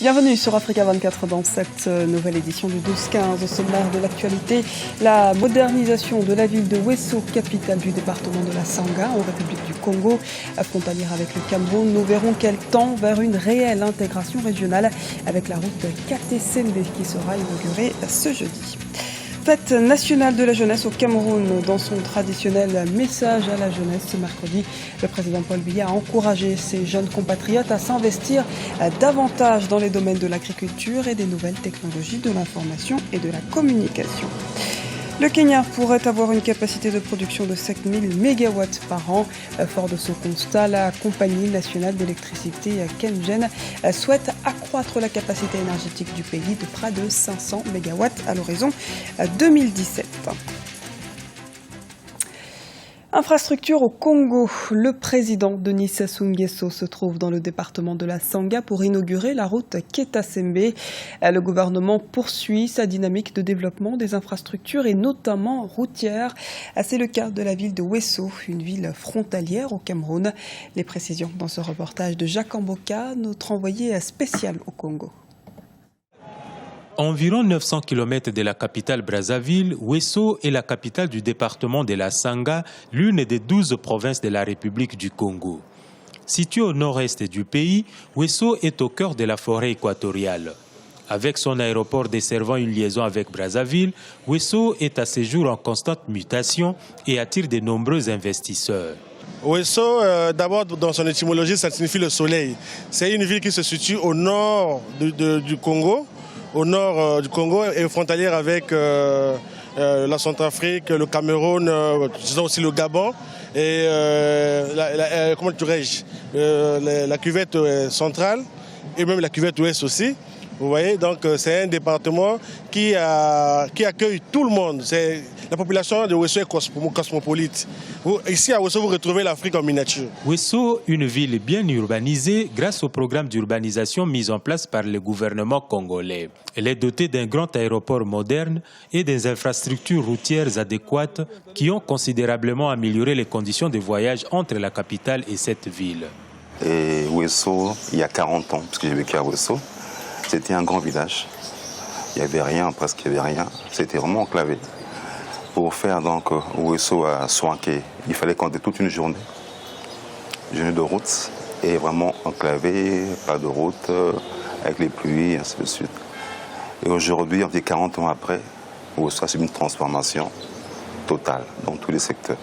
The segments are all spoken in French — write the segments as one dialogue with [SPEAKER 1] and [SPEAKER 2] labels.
[SPEAKER 1] Bienvenue sur Africa 24 dans cette nouvelle édition du 12-15. Au sommaire de l'actualité, la modernisation de la ville de Ouesso, capitale du département de la Sanga, en République du Congo, frontalière avec le Cameroun. Nous verrons qu'elle tend vers une réelle intégration régionale avec la route Katé-Sembe qui sera inaugurée ce jeudi. Fête nationale de la jeunesse au Cameroun. Dans son traditionnel message à la jeunesse ce mercredi, le président Paul Biya a encouragé ses jeunes compatriotes à s'investir davantage dans les domaines de l'agriculture et des nouvelles technologies de l'information et de la communication. Le Kenya pourrait avoir une capacité de production de 7000 MW par an. Fort de ce constat, la compagnie nationale d'électricité KenGen souhaite accroître la capacité énergétique du pays de près de 500 MW à l'horizon 2017. Infrastructure au Congo. Le président Denis Sassou Nguesso se trouve dans le département de la Sanga pour inaugurer la route Katé-Sembe. Le gouvernement poursuit sa dynamique de développement des infrastructures et notamment routières. C'est le cas de la ville de Ouesso, une ville frontalière au Cameroun. Les précisions dans ce reportage de Jacques Amboka, notre envoyé spécial au Congo.
[SPEAKER 2] Environ 900 km de la capitale Brazzaville, Ouesso est la capitale du département de la Sanga, l'une des 12 provinces de la République du Congo. Située au nord-est du pays, Ouesso est au cœur de la forêt équatoriale. Avec son aéroport desservant une liaison avec Brazzaville, Ouesso est à ce jour en constante mutation et attire de nombreux investisseurs.
[SPEAKER 3] Ouesso, d'abord dans son étymologie, ça signifie le soleil. C'est une ville qui se situe au nord du Congo. Au nord du Congo et frontalière avec la Centrafrique, le Cameroun, disons aussi le Gabon et la cuvette centrale et même la cuvette ouest aussi. Vous voyez, donc c'est un département qui accueille tout le monde. La population de Ouesso est cosmopolite. Ici à Ouesso, vous retrouvez l'Afrique en miniature.
[SPEAKER 2] Ouesso, une ville bien urbanisée grâce au programme d'urbanisation mis en place par le gouvernement congolais. Elle est dotée d'un grand aéroport moderne et des infrastructures routières adéquates qui ont considérablement amélioré les conditions de voyage entre la capitale et cette ville.
[SPEAKER 4] Et Ouesso, il y a 40 ans, parce que j'ai vécu à Ouesso, c'était un grand village. Il n'y avait rien, presque il n'y avait rien. C'était vraiment enclavé. Pour faire donc Ouesso à Soanké, il fallait compter toute une journée de route, et vraiment enclavé, pas de route, avec les pluies, ainsi de suite. Et aujourd'hui, on dit 40 ans après, Ouesso a subi une transformation totale dans tous les secteurs.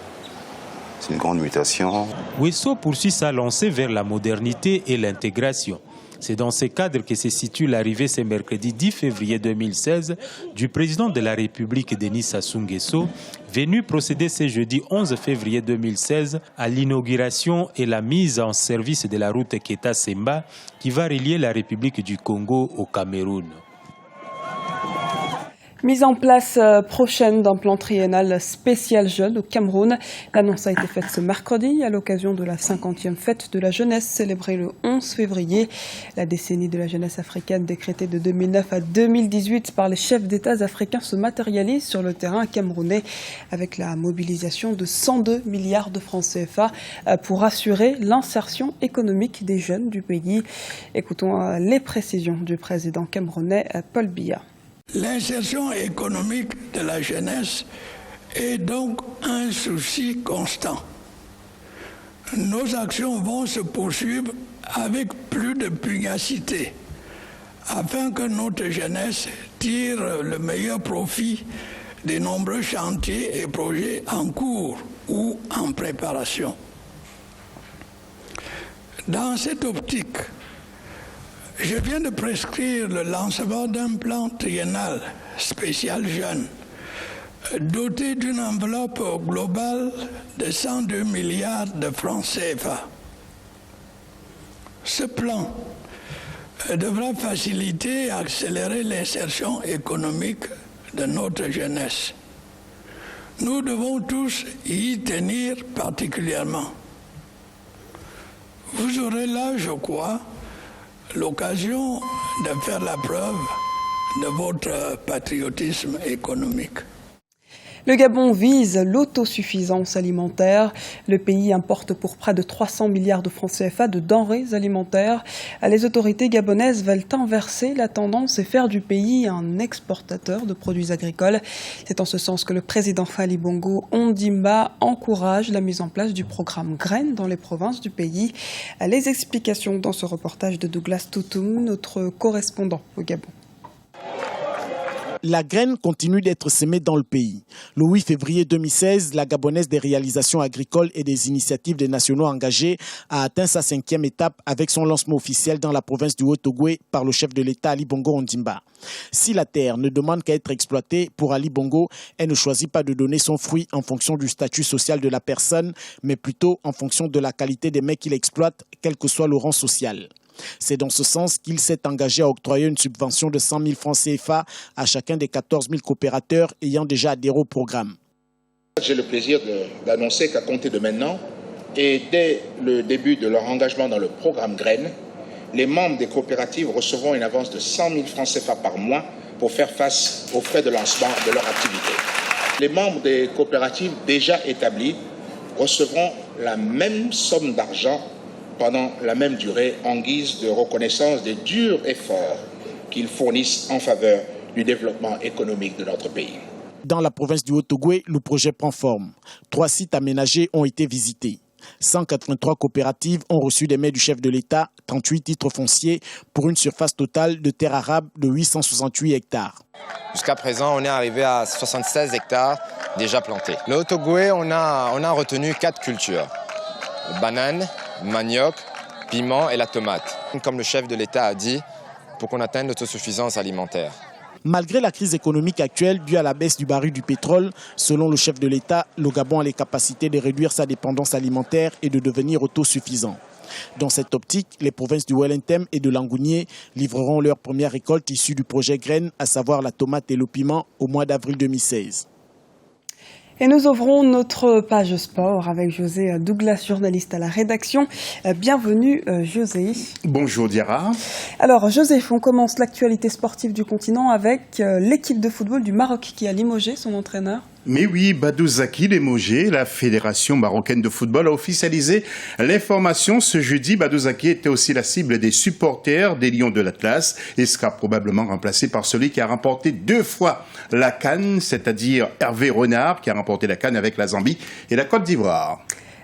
[SPEAKER 4] C'est une grande mutation.
[SPEAKER 2] Ouesso poursuit sa lancée vers la modernité et l'intégration. C'est dans ce cadre que se situe l'arrivée ce mercredi 10 février 2016 du président de la République Denis Sassou Nguesso, venu procéder ce jeudi 11 février 2016 à l'inauguration et la mise en service de la route Katé-Sembe qui va relier la République du Congo au Cameroun.
[SPEAKER 1] Mise en place prochaine d'un plan triennal spécial jeune au Cameroun. L'annonce a été faite ce mercredi à l'occasion de la 50e fête de la jeunesse célébrée le 11 février. La décennie de la jeunesse africaine décrétée de 2009 à 2018 par les chefs d'État africains se matérialise sur le terrain camerounais avec la mobilisation de 102 milliards de francs CFA pour assurer l'insertion économique des jeunes du pays. Écoutons les précisions du président camerounais Paul Biya.
[SPEAKER 5] L'insertion économique de la jeunesse est donc un souci constant. Nos actions vont se poursuivre avec plus de pugnacité afin que notre jeunesse tire le meilleur profit des nombreux chantiers et projets en cours ou en préparation. Dans cette optique, je viens de prescrire le lancement d'un plan triennal spécial jeune, doté d'une enveloppe globale de 102 milliards de francs CFA. Ce plan devra faciliter et accélérer l'insertion économique de notre jeunesse. Nous devons tous y tenir particulièrement. Vous aurez là, je crois, l'occasion de faire la preuve de votre patriotisme économique.
[SPEAKER 1] Le Gabon vise l'autosuffisance alimentaire. Le pays importe pour près de 300 milliards de francs CFA de denrées alimentaires. Les autorités gabonaises veulent inverser la tendance et faire du pays un exportateur de produits agricoles. C'est en ce sens que le président Ali Bongo Ondimba encourage la mise en place du programme Graines dans les provinces du pays. Les explications dans ce reportage de Douglas Toutoum, notre correspondant au Gabon.
[SPEAKER 6] La graine continue d'être semée dans le pays. Le 8 février 2016, la Gabonaise des réalisations agricoles et des initiatives des nationaux engagés a atteint sa 5e étape avec son lancement officiel dans la province du Haut-Ogooué par le chef de l'État Ali Bongo Ondimba. Si la terre ne demande qu'à être exploitée, pour Ali Bongo, elle ne choisit pas de donner son fruit en fonction du statut social de la personne, mais plutôt en fonction de la qualité des mets qu'il exploite, quel que soit le rang social. C'est dans ce sens qu'il s'est engagé à octroyer une subvention de 100 000 francs CFA à chacun des 14 000 coopérateurs ayant déjà adhéré au programme.
[SPEAKER 7] J'ai le plaisir d'annoncer qu'à compter de maintenant et dès le début de leur engagement dans le programme Graines, les membres des coopératives recevront une avance de 100 000 francs CFA par mois pour faire face aux frais de lancement de leur activité. Les membres des coopératives déjà établies recevront la même somme d'argent pendant la même durée en guise de reconnaissance des durs efforts qu'ils fournissent en faveur du développement économique de notre pays.
[SPEAKER 6] Dans la province du Haut-Ogooué, le projet prend forme. 3 sites aménagés ont été visités. 183 coopératives ont reçu des mails du chef de l'État, 38 titres fonciers pour une surface totale de terre arable de 868 hectares.
[SPEAKER 8] Jusqu'à présent, on est arrivé à 76 hectares déjà plantés. Le Haut-Ogooué, on a retenu 4 cultures. Banane, manioc, piment et la tomate. Comme le chef de l'État a dit, pour qu'on atteigne l'autosuffisance alimentaire.
[SPEAKER 6] Malgré la crise économique actuelle due à la baisse du baril du pétrole, selon le chef de l'État, le Gabon a les capacités de réduire sa dépendance alimentaire et de devenir autosuffisant. Dans cette optique, les provinces du Wellington et de Langounier livreront leur première récolte issue du projet Graines, à savoir la tomate et le piment, au mois d'avril 2016.
[SPEAKER 1] Et nous ouvrons notre page sport avec José Douglas, journaliste à la rédaction. Bienvenue José.
[SPEAKER 9] Bonjour Diarra.
[SPEAKER 1] Alors José, on commence l'actualité sportive du continent avec l'équipe de football du Maroc qui a limogé son entraîneur.
[SPEAKER 9] Mais oui, Badou Zaki limogé, la Fédération marocaine de football a officialisé l'information ce jeudi. Badou Zaki était aussi la cible des supporters des Lions de l'Atlas et sera probablement remplacé par celui qui a remporté 2 fois la CAN, c'est-à-dire Hervé Renard qui a remporté la CAN avec la Zambie et la Côte d'Ivoire.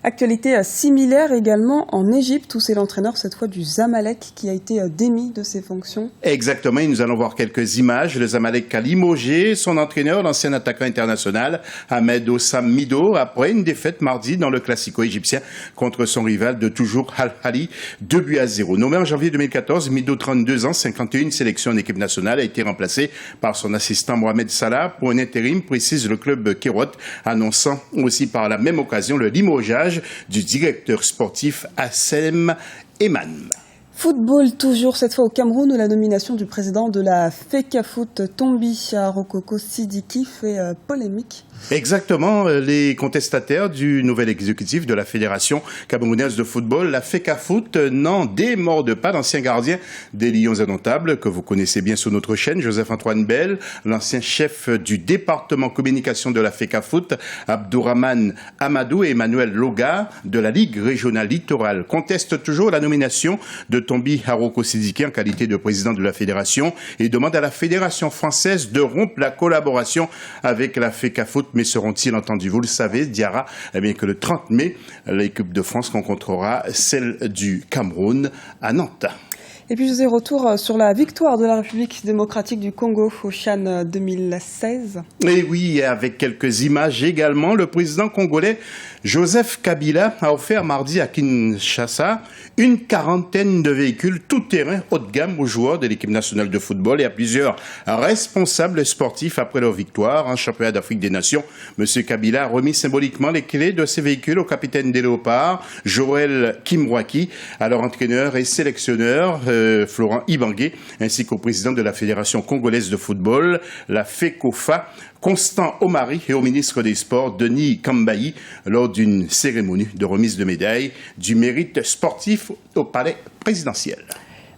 [SPEAKER 1] Actualité similaire également en Égypte où c'est l'entraîneur cette fois du Zamalek qui a été démis de ses fonctions.
[SPEAKER 9] Exactement, et nous allons voir quelques images. Le Zamalek a limogé son entraîneur, l'ancien attaquant international Ahmed Ossam Mido, après une défaite mardi dans le Classico égyptien contre son rival de toujours Al-Ahly, 2-0. Nommé en janvier 2014, Mido, 32 ans, 51 sélections en équipe nationale, a été remplacé par son assistant Mohamed Salah pour un intérim, précise le club Kérout, annonçant aussi par la même occasion le limogeage du directeur sportif Assem Eman.
[SPEAKER 1] Football toujours, cette fois au Cameroun, où la nomination du président de la FECAFOOT, Tombi Rokoko Sidiki, fait polémique.
[SPEAKER 9] Exactement, les contestataires du nouvel exécutif de la Fédération camerounaise de football, la FECAFOOT, n'en démordent pas. L'ancien gardien des Lions indomptables, que vous connaissez bien sur notre chaîne, Joseph-Antoine Bell, l'ancien chef du département communication de la FECAFOOT, Abdourahmane Amadou et Emmanuel Loga, de la Ligue régionale littorale, contestent toujours la nomination de Tombi Haroko Sidiki en qualité de président de la Fédération et demandent à la Fédération française de rompre la collaboration avec la FECAFOOT. Mais seront-ils entendus? Vous le savez, Diarra, eh bien que le 30 mai, l'équipe de France rencontrera celle du Cameroun à Nantes.
[SPEAKER 1] Et puis José, retour sur la victoire de la République démocratique du Congo au CHAN 2016.
[SPEAKER 9] Et oui, avec quelques images également, le président congolais Joseph Kabila a offert mardi à Kinshasa une 40aine de véhicules tout-terrain haut de gamme aux joueurs de l'équipe nationale de football et à plusieurs responsables sportifs après leur victoire en championnat d'Afrique des Nations. Monsieur Kabila a remis symboliquement les clés de ces véhicules au capitaine des Léopards, Joël Kimwaki, à leur entraîneur et sélectionneur Florent Ibangué, ainsi qu'au président de la Fédération congolaise de football, la FECOFA, Constant Omari, et au ministre des Sports, Denis Kambayi, lors d'une cérémonie de remise de médailles du mérite sportif au palais présidentiel.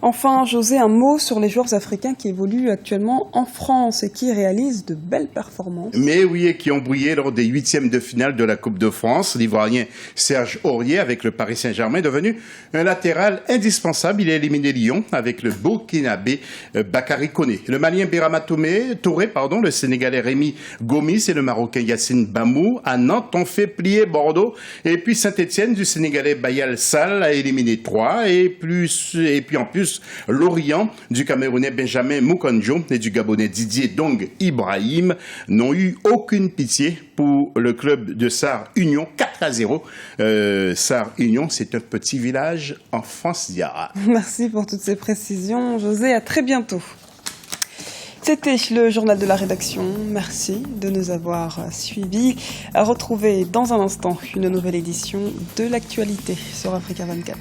[SPEAKER 1] Enfin, José, un mot sur les joueurs africains qui évoluent actuellement en France et qui réalisent de belles performances.
[SPEAKER 9] Mais oui, et qui ont brillé lors des 8e de finale de la Coupe de France. L'Ivoirien Serge Aurier avec le Paris Saint-Germain est devenu un latéral indispensable. Il a éliminé Lyon avec le Burkinabé Bakary Koné. Le Malien Birama Touré, le Sénégalais Rémi Gomis et le Marocain Yacine Bamou. À Nantes, ont fait plier Bordeaux. Et puis Saint-Etienne du Sénégalais Bayal Sall a éliminé 3. Et puis en plus, Lorient du Camerounais Benjamin Moukonjo et du Gabonais Didier Dong Ibrahim n'ont eu aucune pitié pour le club de Sarre Union, 4-0. Sarre Union, c'est un petit village en France d'Yara.
[SPEAKER 1] Merci pour toutes ces précisions, José. À très bientôt. C'était le journal de la rédaction. Merci de nous avoir suivis. À retrouver dans un instant une nouvelle édition de l'actualité sur Africa 24.